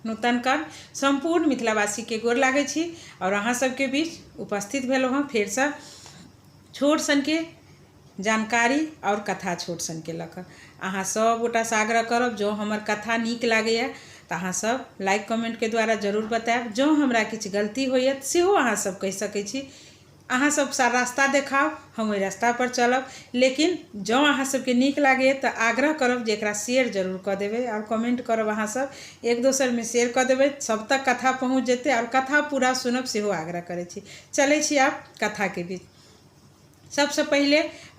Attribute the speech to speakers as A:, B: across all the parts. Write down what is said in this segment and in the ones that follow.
A: नूतन कर संपूर्ण मिथिलावासी के गोर लागै छी और अहाँ सबके बीच उपस्थित भेलहुँ हँ फेर से छोट सन के जानकारी और कथा छोट सन के लऽ कऽ। अहाँ सब गोटा से आग्रह करब जो हमर कथा नीक लागैए तऽ अहाँ सब लाइक कमेंट के द्वारा जरूर बताएब। जो हमरा किछु गलती होइए सेहो अहाँ सब कहि सकै छी। अहाँ सब सा रास्ता देखाओ हम ओहि रास्ता पर चलब। लेकिन जो अहाँ सबके नीक लागैए तऽ आग्रह करब जे एकरा शेयर जरूर कऽ देबै और कमेंट करब। अहाँ सब एक दोसर में शेयर कऽ देबै सब तक कथा पहुँच जेतै और कथा पूरा सुनब सेहो आग्रह करै छी। चलै छी आब कथा के बीच। सबसे पहले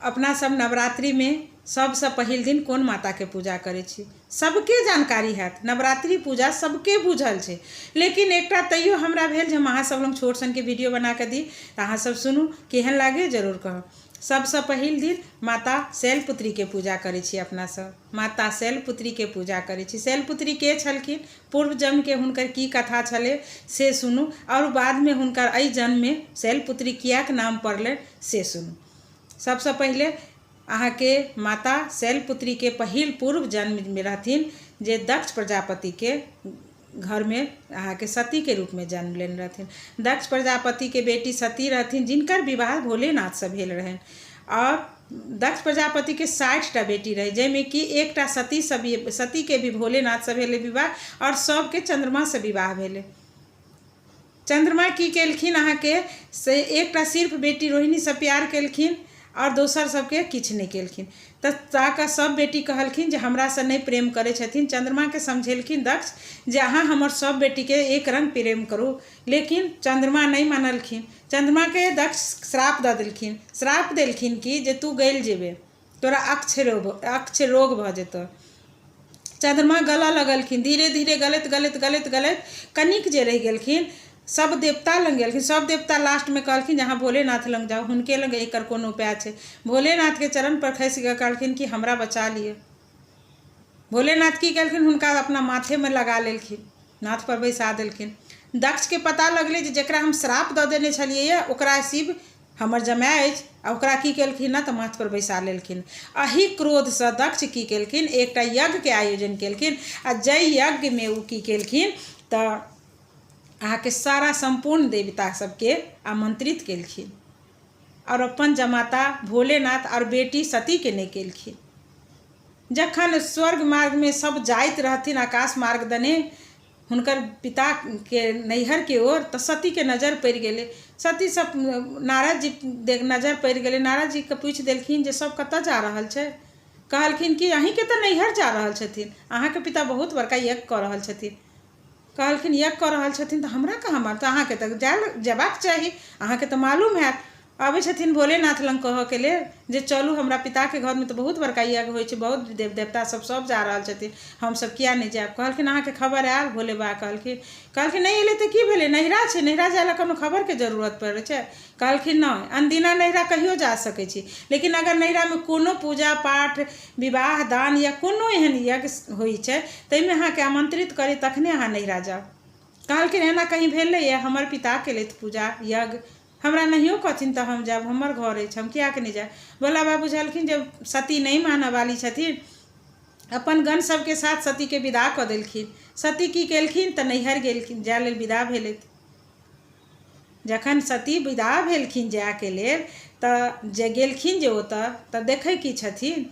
A: अपना सब नवरात्रि में सबसे पहिल दिन कोन माता के पूजा करै छी सबके जानकारी हैत। नवरात्रि पूजा सबके बुझल छै लेकिन एकटा तैयो हमरा भेल जे हम अहाँ सब लग छोट सन के वीडियो बना के दी तऽ अहाँ सब सुनू केहन लागे जरूर कहब। सबसे पहिल दिन माता शैलपुत्री के पूजा करै छी अपना सब। माता शैलपुत्री के पूजा करै छी। शैलपुत्री के छलखिन पूर्व जन्म के हुनकर की कथा छलै से सुनू और बाद में हुनकर एहि जन्म में शैलपुत्री कियाक नाम पड़लै से सुनू। सबसे पहले अहाँ के माता शैलपुत्री के पहिल पूर्व जन्म में रहथिन जे दक्ष प्रजापति के घर में अहाँ के सती के रूप में जन्म लेने रहथिन। दक्ष प्रजापति के बेटी सती रहथिन जिनकर विवाह भोलेनाथ से भेल रहन और दक्ष प्रजापति के 60टा बेटी रहे जैमे कि एकटा सती के भी भोलेनाथ से भेले विवाह और सबके चंद्रमा से विवाह भेले। चंद्रमा की केलखिन अहाँ के से एकटा सिर्फ बेटी रोहिणी से प्यार केलखिन और दोसर सबके किछु नहीं केलखिन। तऽ ताकऽ सब बेटी कहलखिन जे हमरा से नहीं प्रेम करै छथिन। चंद्रमा के समझेलखिन दक्ष जे अहाँ हमर सब बेटी के एक रंग प्रेम करू लेकिन चंद्रमा नहीं मानलखिन। चंद्रमा के दक्ष श्राप दऽ देलखिन। श्राप देलखिन कि जे तू गैल जेबे तोरा अक्ष रोग भऽ जेतौ। चंद्रमा गलऽ लगलखिन धीरे धीरे गलत कनिक जे रहि गेलखिन सब देवता लग गेलखिन। सब देवता लास्ट में कहलखिन जहाँ भोलेनाथ लग जाओ हुनके लग एकर कोनो उपाय छै। भोलेनाथ के चरण पर खसि कऽ कहलखिन कि हमरा बचा लिअ। भोलेनाथ की केलखिन हुनका अपना माथे में लगा लेलखिन नाथ पर बैसा देलखिन। दक्ष के पता लगले जे जकरा हम श्राप दऽ देने छलियै ओकरा शिव हमर जमाय अछि आ ओकरा की केलखिन ना तऽ माथ पर बैसा लेलखिन। अही क्रोध से दक्ष की केलखिन एकटा यज्ञ के आयोजन केलखिन आ जय यज्ञ में उ की केलखिन तऽ अहाँ के सारा संपूर्ण देवता सबके आमंत्रित केलखिन और अपन जमाता भोलेनाथ और बेटी सती के नहीं केलखिन। जखन स्वर्ग मार्ग में सब जाइत रहथिन आकाश मार्ग दने हुनकर पिता के नैहर के ओर तऽ सती के नजर पड़ि गेले। सती सब नारद जी नजर पड़ि गेले। नारद जी के पूछ देलखिन जे सब कतऽ जा रहल छै। कहलखिन कि अहीं के तऽ नैहर जा रहल छथिन अहाँ के पिता बहुत बड़का यज्ञ कऽ रहल छथिन। कहलखिन यज्ञ कऽ रहल छथिन तऽ हमरा कहाँ मालूम। तऽ अहाँ के तऽ जेबाक चाही अहाँ के तऽ मालूम हैत। आबै छथिन भोलेनाथ लग कहऽ के लेल जे चलू हमरा पिता के घर में तऽ बहुत बड़का यज्ञ होइ छै बहुत देवता सब जा रहल छथिन हम सब किया नहीं जायब। कहलखिन अहाँ के खबर आयल भोले बाबा कहलखिन नहीं एलै तऽ की भेलै नैहरा छै नैहरा जाय ला कोनो खबर के जरूरत पड़ै छै। कहलखिन नहीं अनदिना नैहरा कहियो जा सकै छी लेकिन अगर नैहरा में कोनो पूजा पाठ विवाह दान या कोनो एहन यज्ञ होइ छै ताहिमे अहाँ के आमंत्रित करी तखने अहाँ नैहरा जाओ। कहलखिन एना कहीं भेलैए हमर पिता केलथि पूजा यज्ञ हमरा नहियो कहथिन तऽ हम जाब हमर घर अछि हम किया के नहीं जायब। भोला बाबा बुझलखिन जब सती नहीं मानऽ वाली छथिन अपन गण सबके साथ सती के विदा कऽ देलखिन। सती की केलखिन तऽ नैहर गेलखिन जाय लेल विदा भेलथि। जखन सती विदा भेलखिन जाय के लेल तऽ जे गेलखिन जे ओतऽ तऽ देखै की छथिन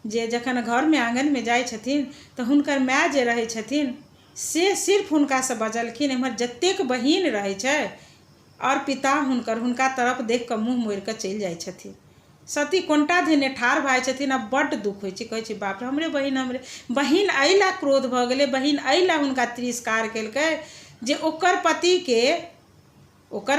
A: जे जखन घर में आंगन में जाइ छथिन तऽ हुनकर माय जे रहै छथिन से सिर्फ हुनका से बजलखिन एम्हर जतेक बहिन रहै छै और पिता हुनका तरफ देख कऽ मुँह मोड़ि कऽ चलि जाइ छथिन। सती कोनटा धेने ठाढ़ भऽ छथिन आ बड्ड दुख होइ छै कहै छै बाप रे हमरे बहिन अइला क्रोध भऽ गेलै बहिन अइला हुनका तिरस्कार केलकै जे ओकर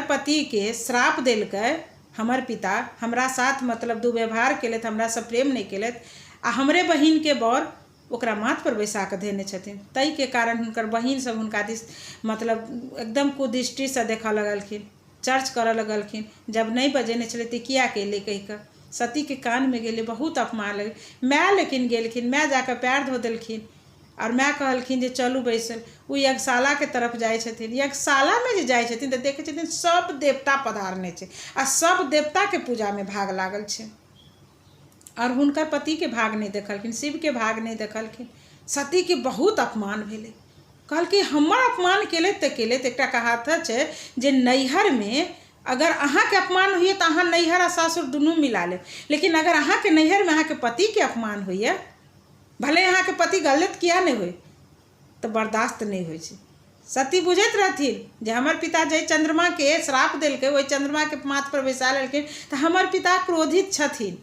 A: पति के श्राप देलकै। हमर पिता हमरा साथ मतलब दुर्व्यवहार केलथि हमरा से प्रेम नहीं केलथि आ हमरे बहिन के बर ओकरा माथ पर बैसा कऽ धेने छथिन। ताहि के कारण हुनकर बहिन सब हुनका दिस मतलब एकदम कुदृष्टि से देखऽ लगलखिन चर्च करऽ लगलखिन। जब नहीं बजेने छलै तऽ किया केले कहि कऽ सती के कान में गेले बहुत अपमान लगे। माय लेकिन गेलखिन माय जाकर पैर धो देलखिन और माय कहलखिन जे चलू बैसल। ओ यज्ञशाला के तरफ जाइ छथिन। यज्ञशाला में जे जाइ छथिन तऽ देखै छथिन सब देवता पधारने छै आ सब देवता के पूजा में भाग लागल छै और हुनकर पति के भाग नहीं देखलखिन शिव के भाग नहीं देखलखिन। सती के बहुत अपमान भेलै कहल कि हमर अपमान केले तो एक कहावत है जे नैहर में अगर अहाँ के अपमान हुई तो अहाँ नैहर और सासुर दुनू मिला ले, लेकिन अगर अहाँ के नैहर में अहाँ के पति के अपमान हुई भले अहाँ के पति गलत किया नहीं हुई तो बर्दाश्त नहीं हुई। सती बुझत रहथिन जे हमर पिता जै चंद्रमा के श्राप देलकै वही चंद्रमा के माथ पर बैसा लेलखिन तो हमर पिता क्रोधित छथिन,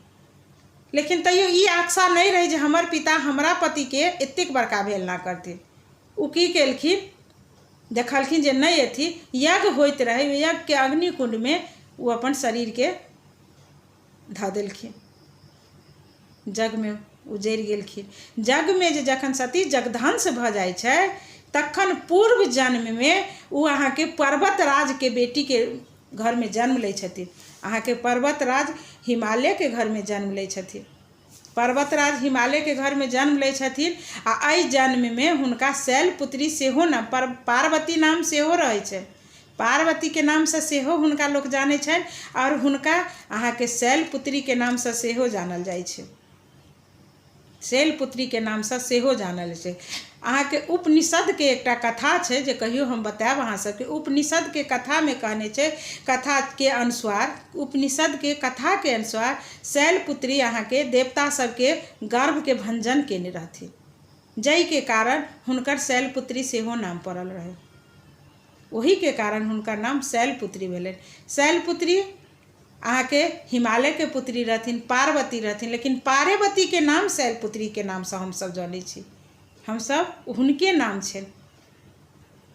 A: लेकिन तैयो ई आशा नहीं रही जे हमर पिता हमरा पति के एतेक बड़का भेल ना करथिन। उ की केलखिन, देखलखिन जे नहीं अथी यज्ञ होइत रहे, यज्ञ के अग्निकुंड में वो अपन शरीर के धऽ देलखिन, जग में उजैर गेलखिन। जग में जे जखन सती जगधंस भऽ जाइ छै तखन पूर्व जन्म में वो अहाँ के पर्वतराज के बेटी के घर में जन्म लै छथिन। अहाँ के पर्वतराज हिमालय के घर में जन्म लै छथिन। पर्वतराज हिमालय के घर में जन्म लै छथिन आ एहि जन्म में हुनका शैलपुत्री सेहो नाम पार्वती नाम सेहो रहै छै। पार्वती के नाम से सेहो हुनका लोक जानै छनि और हुनका अहाँ के शैलपुत्री के नाम से सेहो जानल जाइ छै। शैलपुत्री के नाम से सेहो जानल छै। अहाँ के उपनिषद के एकटा कथा छै जे कहियो हम बतायब अहाँ सबके। उपनिषद के कथा में कहने छै, कथा के अनुसार, उपनिषद के कथा के अनुसार शैलपुत्री अहाँ के देवता सबके गर्भ के भंजन केने रहथिन, जय के कारण हुनकर शैलपुत्री सेहो नाम पड़ल रहे। वही के कारण हुनकर नाम शैलपुत्री भेलै। शैलपुत्री अहाँ के हिमालय के पुत्री रहथिन, पार्वती रहथिन, लेकिन पार्वती के नाम शैलपुत्री के नाम से हम सब जानै छी। हम सब हुनके नाम छै।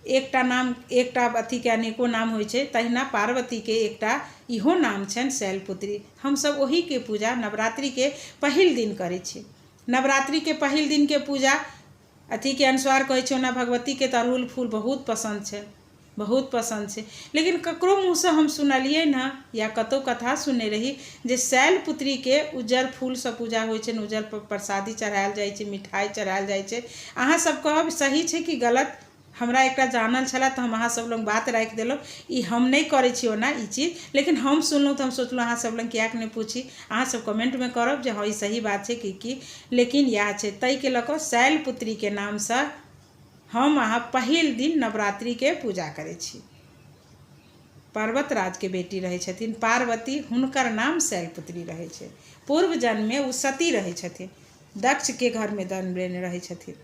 A: एकटा नाम एकटा अथी के अनेको नाम होइ छै, तहिना पार्वती के एकटा इहो नाम छनि शैलपुत्री। हम सब वही के पूजा नवरात्रि के पहिल दिन करै छी। नवरात्रि के पहिल दिन के पूजा अथी के अनुसार कहै छै ओना भगवती के तऽ अड़हुल फूल बहुत पसंद छै, बहुत पसंद छै, लेकिन ककरो मुँह से हम सुनलियै ना या कतौ कथा सुनने रही जे शैलपुत्री के उज्जर फूल से पूजा होइ छै, उज्जर प्रसादी चढ़ायल जाइ छै, मिठाई चढ़ायल जाइ छै। अहाँ सब कहब सही छै कि गलत, हमरा एकटा जानल छला तो हम अहाँ सब लग बात राखि देलहुँ। ई हम नहीं करै छी ओना ई चीज, लेकिन हम सुनलहुँ तो हम सोचलहुँ अहाँ सब लग कियाक नहीं पूछी। अहाँ सब कमेंट में करब जे हाँ ई सही बात छै कि लेकिन इएह छै। ताहि के लऽ कऽ शैलपुत्री के नाम से हम अहाँ पहिल दिन नवरात्रि के पूजा करै छी। पर्वतराज के बेटी रहै छथिन पार्वती, हुनकर नाम शैलपुत्री रहै छै। पूर्व जन्म में वो सती रहै छथिन, दक्ष के घर में जन्म लेने रहै छथिन।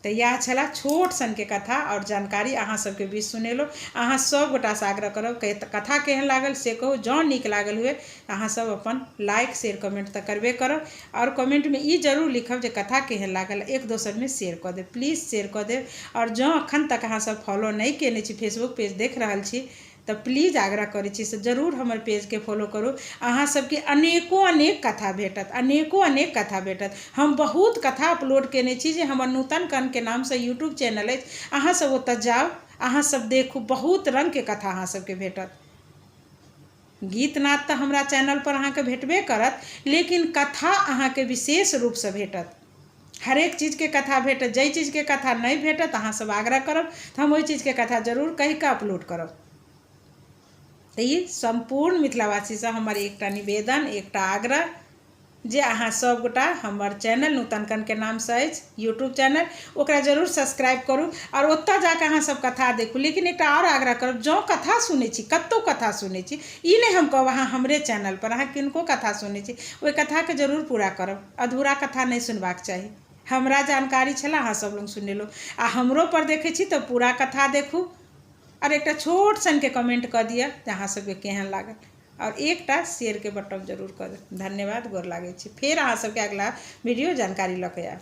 A: तो यह छला छोट सन के कथा और जानकारी अहाँ सबके बीच सुनेलो। अहाँ सब गोटा से आग्रह करब कथा केहन लागल से कहू। जँ नीक लागल हुए अहाँ सब अपन लाइक शेयर कमेंट तो करबे करब, और कमेंट में ई जरूर लिखब जे कथा केहन लागल, एक दोसर में शेयर कऽ देब, प्लीज शेयर कऽ देब। और जँ अखन तक अहाँ सब फॉलो नहीं केने छी, फेसबुक पेज देख रहल छी तो प्लीज आग्रह करै छी से जरूर हमर पेज के फॉलो करू। अहाँ सबके अनेको अनेक कथा भेटत, अनेको अनेक कथा भेटत। हम बहुत कथा अपलोड केने छी जे हमर नूतन कन के नाम से यूट्यूब चैनल अछि, अहाँ सब ओतऽ जाउ, अहाँ सब देखू, बहुत रंग के कथा अहाँ सबके भेटत। गीत नाद तो हमरा चैनल पर अहाँ के भेटबे करत, लेकिन कथा अहाँ के विशेष रूप से भेटत। हरेक चीज के कथा भेटत। जै चीज के कथा नहीं भेटत अहाँ सब आग्रह करब तो हम वही चीज के कथा जरूर कहि के अपलोड करब। तो ये संपूर्ण मिथिलावासी से हमर एकटा निवेदन, एकटा आग्रह जे अहाँ सब गोटा हमर चैनल नूतनकन के नाम से अछि यूट्यूब चैनल, ओकरा जरूर सब्सक्राइब करू और ओतऽ जाके अहाँ सब कथा देखू। लेकिन एकटा और आग्रह करब, जँ कथा सुनै छी, कतौ कथा सुनै छी, ई नहीं हम कहब अहाँ हमरे चैनल पर अहाँ किनको कथा सुनै छी ओहि कथा के जरूर पूरा करब। अधूरा कथा नहीं सुनबाक चाही। हमरा जानकारी छला अहाँ सब लोग सुनेलो, आ हमरो पर देखै छी तो पूरा कथा देखू और एकटा छोट सन के कमेंट कऽ दिअ जे अहाँ सबके केहन लागल, और एकटा शेयर के बटन जरूर कर देब। धन्यवाद, गोर लागै छी। फेर अहाँ सबके अगला वीडियो जानकारी लऽ के आयब।